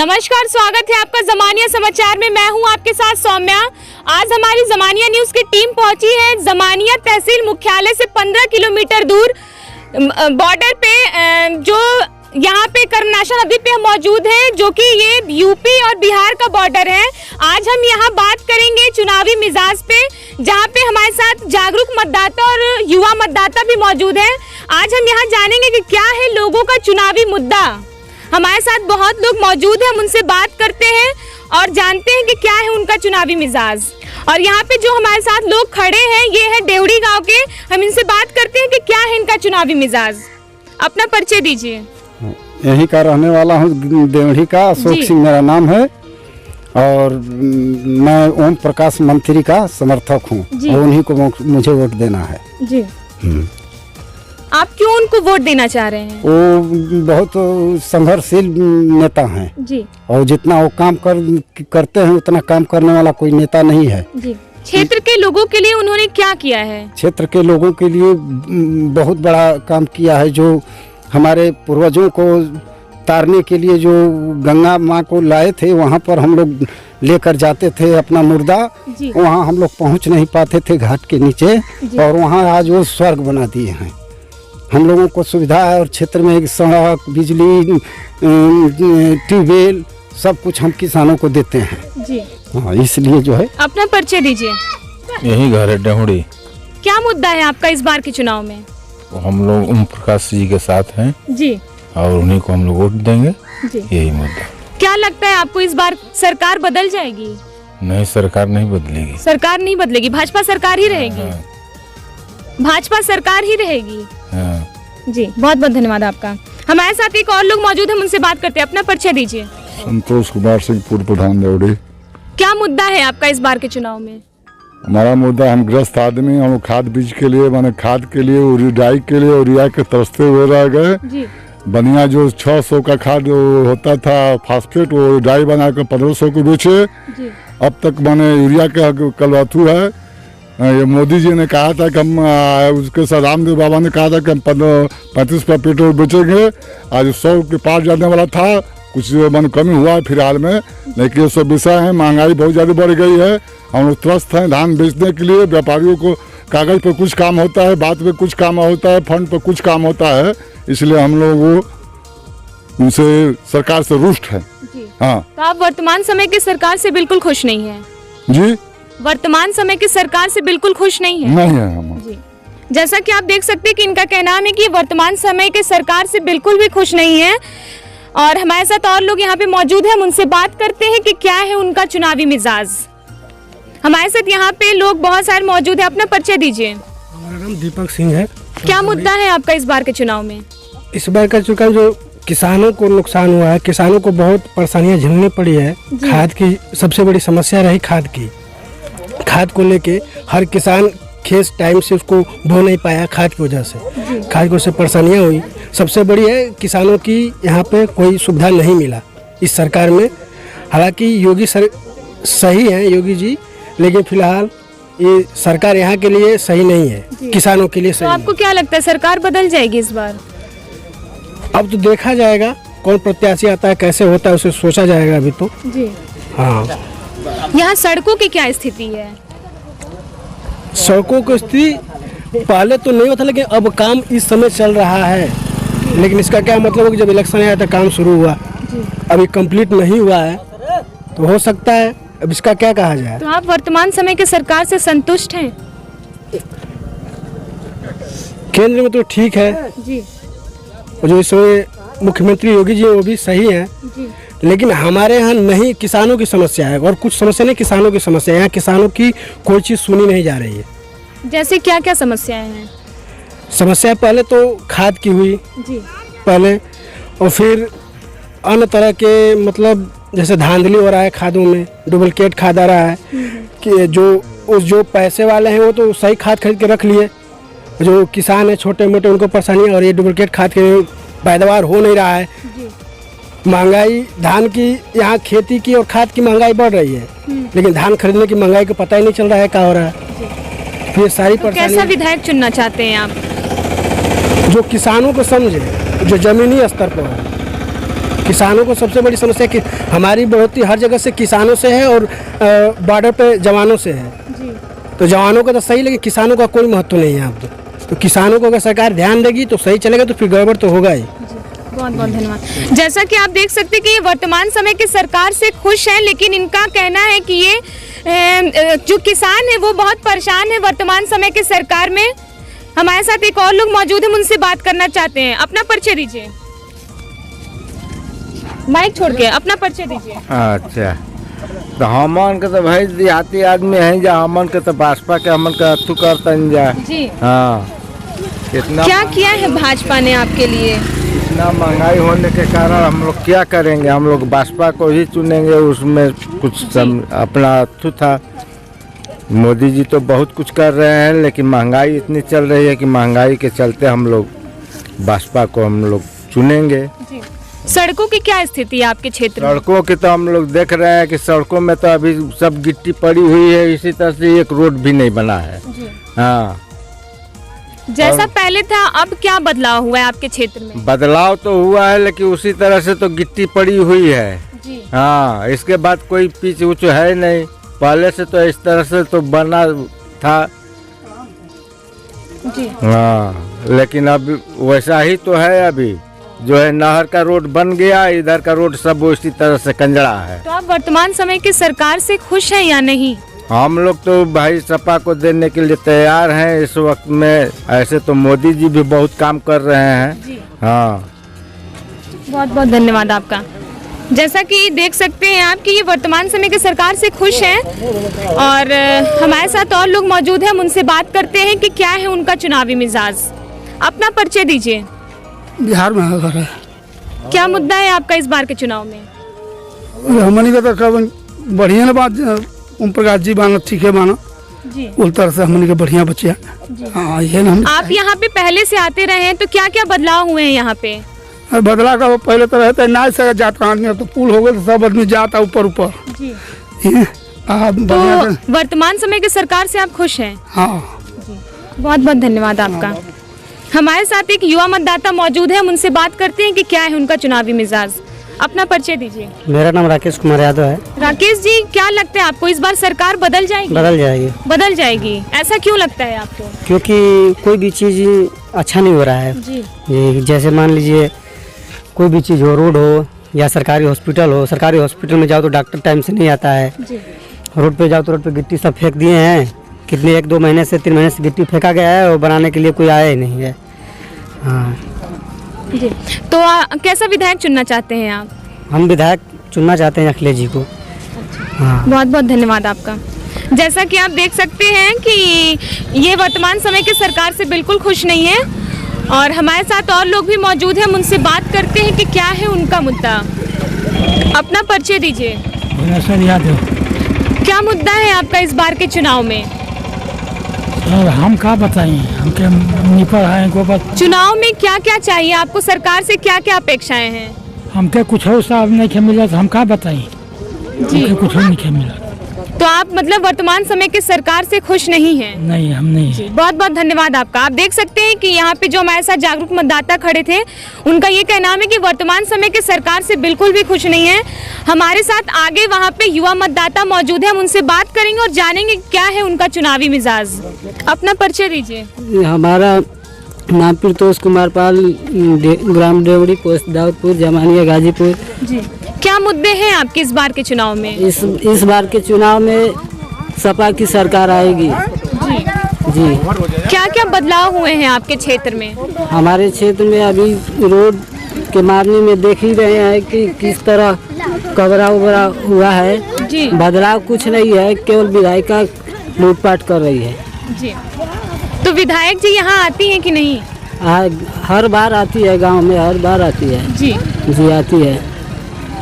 नमस्कार, स्वागत है आपका जमानिया समाचार में। मैं हूं आपके साथ सौम्या। आज हमारी जमानिया न्यूज की टीम पहुंची है जमानिया तहसील मुख्यालय से 15 किलोमीटर दूर बॉर्डर पे, जो यहाँ पे कर्मनाशा नदी पे मौजूद है, जो कि ये यूपी और बिहार का बॉर्डर है। आज हम यहाँ बात करेंगे चुनावी मिजाज पे, जहाँ पे हमारे साथ जागरूक मतदाता और युवा मतदाता भी मौजूद है। आज हम यहाँ जानेंगे कि क्या है लोगों का चुनावी मुद्दा। हमारे साथ बहुत लोग मौजूद हैं, हम उनसे बात करते हैं और जानते हैं कि क्या है उनका चुनावी मिजाज। और यहाँ पे जो हमारे साथ लोग खड़े हैं, ये है देवड़ी गांव के। हम इनसे बात करते हैं कि क्या है इनका चुनावी मिजाज। अपना परिचय दीजिए। यहीं का रहने वाला हूँ, देवड़ी का। अशोक सिंह मेरा नाम है और मैं ओम प्रकाश मंत्री का समर्थक हूँ और उन्हीं को मुझे वोट देना है जी। आप क्यों उनको वोट देना चाह रहे हैं? वो बहुत संघर्षशील नेता हैं जी, और जितना वो काम करते हैं उतना काम करने वाला कोई नेता नहीं है जी। क्षेत्र के लोगों के लिए उन्होंने क्या किया है? क्षेत्र के लोगों के लिए बहुत बड़ा काम किया है। जो हमारे पूर्वजों को तारने के लिए जो गंगा माँ को लाए थे, वहाँ पर हम लोग लेकर जाते थे अपना मुर्दा। वहाँ हम लोग पहुँच नहीं पाते थे घाट के नीचे, और वहाँ आज वो स्वर्ग बना दिए हैं। हम लोगों को सुविधा है और क्षेत्र में सड़क, बिजली, ट्यूबवेल सब कुछ हम किसानों को देते हैं जी। हाँ, इसलिए जो है। अपना परिचय दीजिए। यही घर है डेहुड़ी। क्या मुद्दा है आपका इस बार के चुनाव में? हम लोग ओम प्रकाश जी के साथ हैं जी, और उन्हीं को हम लोग वोट देंगे जी। यही मुद्दा। क्या लगता है आपको इस बार सरकार बदल जाएगी? नहीं, सरकार नहीं बदलेगी। सरकार नहीं बदलेगी, भाजपा सरकार ही रहेगी। भाजपा सरकार ही रहेगी। जी, बहुत बहुत धन्यवाद आपका। हमारे साथ एक और लोग मौजूद हैं, उनसे बात करते हैं। अपना परिचय दीजिए। संतोष कुमार सिंह, पूर्व प्रधान देवड़ी। क्या मुद्दा है आपका इस बार के चुनाव में? हमारा मुद्दा, हम ग्रस्त आदमी, हम खाद बीज के लिए, माने खाद के लिए, डाई के लिए यूरिया के तरसते हुए रह गए। बनिया जो 600 का खाद होता था फास्फेट, वो डाई बनाकर 1500 को बेचे। अब तक माने यूरिया का कलवातू है। ये मोदी जी ने कहा था कि हम, उसके साथ रामदेव बाबा ने कहा था कि हम 35 रुपये पेट्रोल बेचेंगे। आज 100 के पार जाने वाला था, कुछ मन कमी हुआ है फिलहाल में, लेकिन ये सब विषय है। महंगाई बहुत ज़्यादा बढ़ गई है। हम लोग त्रस्त हैं धान बेचने के लिए। व्यापारियों को कागज़ पर कुछ काम होता है, बात पे कुछ काम होता है, फंड पर कुछ काम होता है। इसलिए हम लोग वो उनसे सरकार से रुष्ट है। हाँ। तो आप वर्तमान समय की सरकार से बिल्कुल खुश नहीं है? जी, वर्तमान समय की सरकार से बिल्कुल खुश नहीं है? नहीं है हम। जी, जैसा कि आप देख सकते हैं कि इनका कहना है कि वर्तमान समय के सरकार से बिल्कुल भी खुश नहीं है। और हमारे साथ और लोग यहाँ पे मौजूद हैं, हम उनसे बात करते हैं कि क्या है उनका चुनावी मिजाज। हमारे साथ यहाँ पे लोग बहुत सारे मौजूद हैं। अपना परिचय दीजिए। हमारा नाम दीपक सिंह है। क्या मुद्दा है आपका इस बार के चुनाव में? इस बार का चुनाव जो किसानों को नुकसान हुआ है, किसानों को बहुत परेशानियां झेलनी पड़ी है। खाद की सबसे बड़ी समस्या रही, खाद को लेके हर किसान खेत टाइम से उसको बो नहीं पाया खाद की वजह से। खाद की वजह से परेशानियाँ हुई। सबसे बड़ी है किसानों की यहाँ पे कोई सुविधा नहीं मिला इस सरकार में। हालांकि योगी सही है योगी जी, लेकिन फिलहाल ये सरकार यहाँ के लिए सही नहीं है, किसानों के लिए सही। तो आपको क्या लगता है सरकार बदल जाएगी इस बार? अब तो देखा जाएगा कौन प्रत्याशी आता है, कैसे होता है, उसे सोचा जाएगा अभी तो। जी हाँ। यहाँ सड़कों की क्या स्थिति है? सड़कों की स्थिति पहले तो नहीं होता, लेकिन अब काम इस समय चल रहा है। लेकिन इसका क्या मतलब है कि जब इलेक्शन आया था काम शुरू हुआ, अभी कंप्लीट नहीं हुआ है, तो हो सकता है अब इसका क्या कहा जाए। तो आप वर्तमान समय के सरकार से संतुष्ट हैं? केंद्र में तो ठीक है जी, जो इस समय मुख्यमंत्री योगी जी वो भी सही है जी। लेकिन हमारे यहाँ नहीं, किसानों की समस्या है। और कुछ समस्या नहीं, किसानों की समस्या है। यहाँ किसानों की कोई चीज़ सुनी नहीं जा रही है। जैसे क्या क्या समस्याएं हैं? समस्या पहले तो खाद की हुई जी पहले, और फिर अन्य तरह के, मतलब जैसे धांधली हो रहा है खादों में, डुप्लीकेट खाद आ रहा है कि जो पैसे वाले हैं वो तो सही खाद खरीद के रख लिए, जो किसान है छोटे मोटे उनको परेशानी है। और ये डुप्लीकेट खाद के पैदावार हो नहीं रहा है। महंगाई धान की, यहाँ खेती की और खाद की महंगाई बढ़ रही है, लेकिन धान खरीदने की महंगाई को पता ही नहीं चल रहा है क्या हो रहा है। ये सारी परेशानी। कैसा विधायक चुनना चाहते हैं आप? जो किसानों को समझे, जो जमीनी स्तर पर हो, किसानों को सबसे बड़ी समस्या कि हमारी बढ़ोतरी हर जगह से किसानों से है और बॉर्डर पे जवानों से है। तो जवानों का तो सही, लेकिन किसानों का कोई महत्व नहीं है अब तो किसानों को अगर सरकार ध्यान देगी तो सही चलेगा, तो फिर गड़बड़ तो होगा ही। बहुत बहुत धन्यवाद। जैसा कि आप देख सकते हैं कि ये वर्तमान समय की सरकार से खुश हैं, लेकिन इनका कहना है कि ये जो किसान है वो बहुत परेशान है वर्तमान समय की सरकार में। हमारे साथ एक और लोग मौजूद हैं, उनसे बात करना चाहते हैं। अपना परिचय दीजिए, माइक छोड़ के अपना परिचय दीजिए। अच्छा, तो हमन के तो भाई देहाती आदमी है, जा हमन के तो भाजपा के हमन का अथू करतन जा जी। हाँ, इतना क्या किया है भाजपा ने आपके लिए? इतना महंगाई होने के कारण हम लोग क्या करेंगे, हम लोग भाजपा को ही चुनेंगे। उसमें कुछ अपना अथू था। मोदी जी तो बहुत कुछ कर रहे हैं, लेकिन महंगाई इतनी चल रही है कि महंगाई के चलते हम लोग भाजपा को हम लोग चुनेंगे। सड़कों की क्या स्थिति है आपके क्षेत्र में? सड़कों की तो हम लोग देख रहे हैं कि सड़कों में तो अभी सब गिट्टी पड़ी हुई है, इसी तरह से एक रोड भी नहीं बना है। हाँ, जैसा पहले था अब क्या बदलाव हुआ है आपके क्षेत्र में? बदलाव तो हुआ है, लेकिन उसी तरह से तो गिट्टी पड़ी हुई है। जी। हाँ, इसके बाद कोई पीछ ऊँच है नहीं। पहले से तो इस तरह से तो बना था। जी। हाँ, लेकिन अब वैसा ही तो है। अभी जो है नहर का रोड बन गया, इधर का रोड सब उसी तरह से कंजड़ा है। तो आप वर्तमान समय की सरकार से खुश हैं या नहीं? हम लोग तो भाई सपा को देने के लिए तैयार हैं इस वक्त में। ऐसे तो मोदी जी भी बहुत काम कर रहे हैं। जी। हाँ, बहुत बहुत धन्यवाद आपका। जैसा कि देख सकते हैं आप कि ये वर्तमान समय की सरकार से खुश हैं और हमारे साथ और लोग मौजूद हैं, हम उनसे बात करते हैं कि क्या है उनका चुनावी मिजाज। अपना परिचय दीजिए। बिहार में है। क्या मुद्दा है आपका इस बार के चुनाव में? हमनी का तो बढ़िया ना बात, ओम प्रकाश जी बाना ठीक है बाना जी। उस तरह से हमनी के बढ़िया बच्चे। हाँ, ये ना आप यहाँ पे पहले से आते रहे हैं, तो क्या क्या बदलाव हुए हैं यहाँ पे? बदला का पहले तो रहता है ना से जाता आदमी, तो पुल हो गए तो सब आदमी जाता ऊपर ऊपर। जी। तो वर्तमान समय की सरकार से आप खुश हैं? हाँ, बहुत बहुत धन्यवाद आपका। हमारे साथ एक युवा मतदाता मौजूद है, हम उनसे बात करते हैं कि क्या है उनका चुनावी मिजाज। अपना परिचय दीजिए। मेरा नाम राकेश कुमार यादव है। राकेश जी, क्या लगता है आपको इस बार सरकार बदल जाएगी? बदल जाएगी। बदल जाएगी, ऐसा क्यों लगता है आपको? क्योंकि कोई भी चीज़ अच्छा नहीं हो रहा है जी। जैसे मान लीजिए कोई भी चीज़ हो, रोड हो या सरकारी हॉस्पिटल हो। सरकारी हॉस्पिटल में जाओ तो डॉक्टर टाइम से नहीं आता है। जी। रोड पे जाओ तो रोड पे गिट्टी सब फेंक दिए हैं। कितने 1-2 महीने से 3 महीने से गिट्टी फेंका गया है और बनाने के लिए कोई आया ही नहीं है। हाँ जी। तो कैसा विधायक चुनना चाहते हैं आप? हम विधायक चुनना चाहते हैं अखिलेश जी को। हाँ, बहुत बहुत धन्यवाद आपका। जैसा कि आप देख सकते हैं कि ये वर्तमान समय की सरकार से बिल्कुल खुश नहीं है और हमारे साथ और लोग भी मौजूद हैं, हम उनसे बात करते हैं कि क्या है उनका मुद्दा। अपना परिचय दीजिए। क्या मुद्दा है आपका इस बार के चुनाव में? और हम क्या बताएं, हमके निपर हैं गोबर। चुनाव में क्या क्या चाहिए आपको? सरकार से क्या क्या अपेक्षाएं हैं? हमके कुछ साहब नहीं मिला तो हम क्या बताएं, हमके कुछ नहीं मिला। तो आप मतलब वर्तमान समय की सरकार से खुश नहीं हैं? नहीं, हम नहीं। बहुत बहुत धन्यवाद आपका। आप देख सकते हैं कि यहाँ पे जो हमारे साथ जागरूक मतदाता खड़े थे, उनका ये कहना है कि वर्तमान समय की सरकार से बिल्कुल भी खुश नहीं है। हमारे साथ आगे वहाँ पे युवा मतदाता मौजूद है, हम उनसे बात करेंगे और जानेंगे क्या है उनका चुनावी मिजाज। अपना परिचय दीजिए। हमारा नाम प्रतोष कुमार पाल, ग्राम देवड़ी, पोस्ट दाऊदपुर, जमानिया, गाजीपुर। जी। क्या मुद्दे हैं आपके इस बार के चुनाव में? इस बार के चुनाव में सपा की सरकार आएगी। जी। क्या क्या बदलाव हुए हैं आपके क्षेत्र में? हमारे क्षेत्र में अभी रोड के मामले में देख ही रहे हैं कि किस तरह कबरा उबरा हुआ है। जी। बदलाव कुछ नहीं है, केवल विधायिका लूटपाट कर रही है। जी। तो विधायक जी यहाँ आती हैं कि नहीं? हर बार आती है, गांव में हर बार आती है। जी। जी, आती है।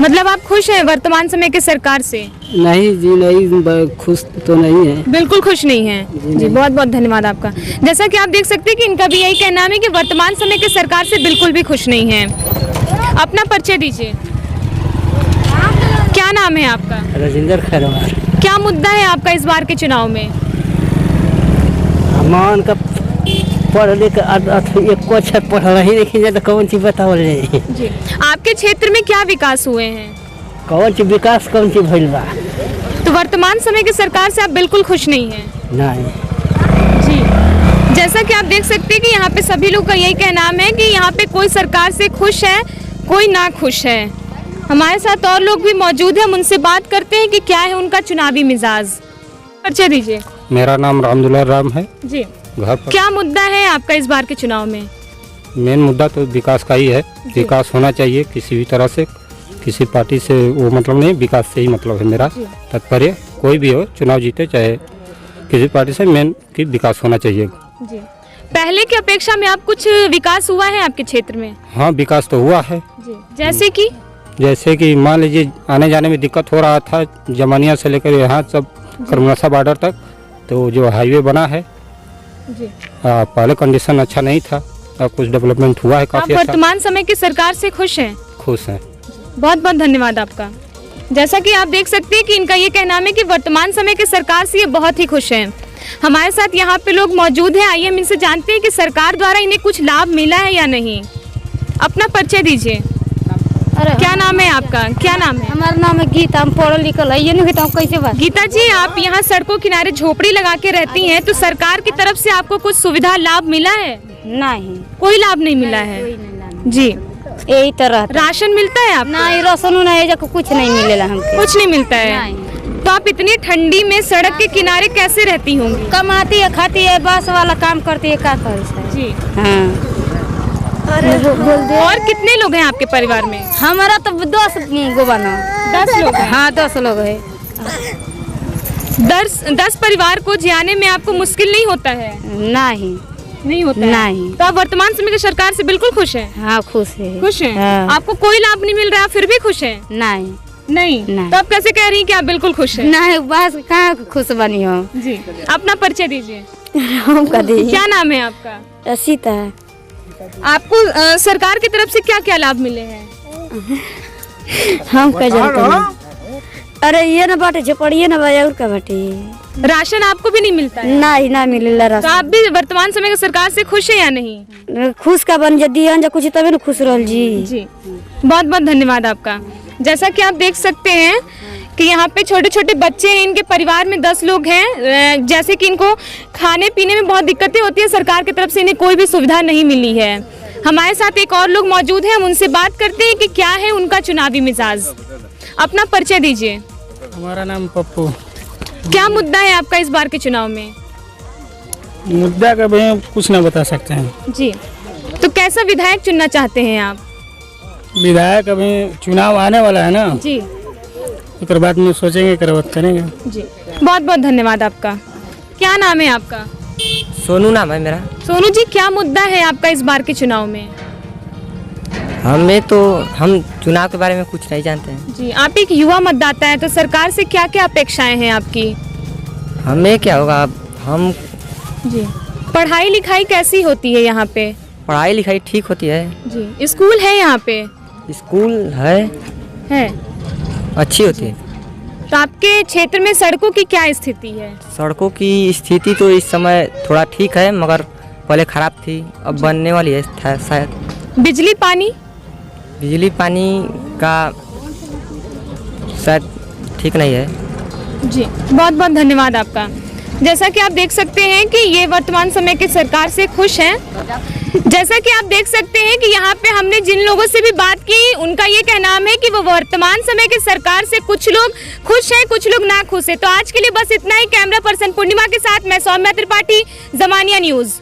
मतलब आप खुश हैं वर्तमान समय की सरकार से? नहीं जी, नहीं, खुश तो नहीं है। बिल्कुल खुश नहीं है। जी, बहुत बहुत धन्यवाद आपका। जैसा कि आप देख सकते हैं कि इनका भी यही कहना है कि वर्तमान समय की सरकार से बिल्कुल भी खुश नहीं है। अपना परिचय दीजिए। क्या नाम है आपका? राजेंद्र खैरवार। क्या मुद्दा है आपका इस बार के चुनाव में? मान का पढ़ लिख एक अच्छा पढ़ ही नहीं जाए तो कौन चीज बतावल जाए। जी, आपके क्षेत्र में क्या विकास हुए हैं? कौन चीज विकास कौन चीज भइल बा? तो वर्तमान समय की सरकार से आप बिल्कुल खुश नहीं हैं? नहीं। जी, जैसा कि आप देख सकते हैं कि यहाँ पे सभी लोग का यही कहना है कि यहाँ पे कोई सरकार से खुश है, कोई ना खुश है। हमारे साथ और लोग भी मौजूद हैं, हम उनसे बात करते हैं कि क्या है उनका चुनावी मिजाज। परिचय दीजिए। मेरा नाम रामदुल्ला राम है। जी, घर पर क्या मुद्दा है आपका इस बार के चुनाव में? मेन मुद्दा तो विकास का ही है। विकास होना चाहिए किसी भी तरह से, किसी पार्टी से वो मतलब नहीं, विकास से ही मतलब है मेरा तात्पर्य। कोई भी हो, चुनाव जीते चाहे किसी पार्टी से, मेन की विकास होना चाहिए। जी, पहले की अपेक्षा में आप कुछ विकास हुआ है आपके क्षेत्र में? हाँ, विकास तो हुआ है। जी, जैसे कि मान लीजिए आने जाने में दिक्कत हो रहा था, जमानिया से लेकर यहाँ सब करमनासा बॉर्डर तक, तो जो हाईवे बना है जी। पहले कंडीशन अच्छा नहीं था, अब कुछ डेवलपमेंट हुआ है काफी आप अच्छा। वर्तमान समय की सरकार से खुश हैं? खुश हैं। बहुत बहुत धन्यवाद आपका। जैसा कि आप देख सकते हैं कि इनका ये कहना है कि वर्तमान समय की सरकार से ये बहुत ही खुश हैं। हमारे साथ यहाँ पे लोग मौजूद हैं, आइए हम इनसे जानते हैं कि सरकार द्वारा इन्हें कुछ लाभ मिला है या नहीं। अपना परिचय दीजिए। क्या नाम है आपका? क्या नाम है? हमारा नाम है गीता। हम पढ़ल लिखल है, ये नहीं हम कैसे बात। गीता जी, आप यहाँ सड़कों किनारे झोपड़ी लगा के रहती हैं, तो सरकार की तरफ से आपको कुछ सुविधा लाभ मिला है? नहीं, कोई लाभ नहीं मिला है। जी, यही तरह राशन मिलता है आपको? नहीं, राशन नहीं, कुछ नहीं मिलेला हमको। कुछ नहीं मिलता है। तो आप इतनी ठंडी में सड़क के किनारे कैसे रहती होंगी? कमाती है, खाती है, बस वाला काम करती है, क्या करे। जी, हाँ। और कितने लोग हैं आपके परिवार में? हमारा तो 10 गो बना। 10 लोग हैं? हाँ, 10 लोग है। 10 परिवार को जियाने में आपको मुश्किल नहीं होता है? नहीं होता है। नहीं। तो आप वर्तमान समय की सरकार से बिल्कुल खुश हैं? हाँ, खुश है। खुश हैं? हाँ। आपको कोई लाभ नहीं मिल रहा, फिर भी खुश हैं? नहीं। तो आप कैसे कह रही हैं कि आप बिल्कुल खुश हैं? नहीं, बस कहाँ खुश बनी हो। जी, अपना परिचय दीजिए। क्या नाम है आपका? सीता। आपको सरकार की तरफ से क्या क्या लाभ मिले हैं? हम क्या जानते हैं। अरे ये ना बाटे झोपड़िए ना और का बाटे। राशन आपको भी नहीं मिलता है? नहीं मिलेला राशन। तो आप भी वर्तमान समय की सरकार से खुश है या नहीं? खुश का बन दिया कुछ तभी ना खुश रह जी। बहुत बहुत धन्यवाद आपका। जैसा कि आप देख सकते हैं कि यहाँ पे छोटे छोटे बच्चे हैं, इनके परिवार में 10 लोग हैं। जैसे कि इनको खाने पीने में बहुत दिक्कतें होती है, सरकार की तरफ से इन्हें कोई भी सुविधा नहीं मिली है। हमारे साथ एक और लोग मौजूद हैं, हम उनसे बात करते हैं कि क्या है उनका चुनावी मिजाज। अपना परिचय दीजिए। हमारा नाम पप्पू। क्या मुद्दा है आपका इस बार के चुनाव में? मुद्दा का भी कुछ ना बता सकते हैं। जी, तो कैसा विधायक चुनना चाहते हैं आप? विधायक अभी चुनाव आने वाला है ना जी, उसके बाद में सोचेंगे, करवत करेंगे। जी, बहुत बहुत धन्यवाद आपका। क्या नाम है आपका? सोनू नाम है मेरा। सोनू जी, क्या मुद्दा है आपका इस बार के चुनाव में? हम चुनाव के बारे में कुछ नहीं जानते हैं। जी, आप एक युवा मतदाता हैं, तो सरकार से क्या क्या अपेक्षाएं हैं आपकी? हमें क्या होगा, हम जी, पढ़ाई लिखाई कैसी होती है यहाँ पे? पढ़ाई लिखाई ठीक होती है जी। स्कूल है यहाँ पे? स्कूल है अच्छी होती है। तो आपके क्षेत्र में सड़कों की क्या स्थिति है? सड़कों की स्थिति तो इस समय थोड़ा ठीक है, मगर पहले खराब थी, अब बनने वाली है शायद। बिजली पानी का शायद ठीक नहीं है। जी, बहुत बहुत धन्यवाद आपका। जैसा कि आप देख सकते हैं कि ये वर्तमान समय की सरकार से खुश हैं। जैसा कि आप देख सकते हैं कि यहाँ पे हमने जिन लोगों से भी बात की, उनका ये कहना है कि वो वर्तमान समय की सरकार से कुछ लोग खुश हैं, कुछ लोग ना खुश हैं। तो आज के लिए बस इतना ही। कैमरा पर्सन पूर्णिमा के साथ मैं सौम्या त्रिपाठी, ज़मानिया न्यूज़।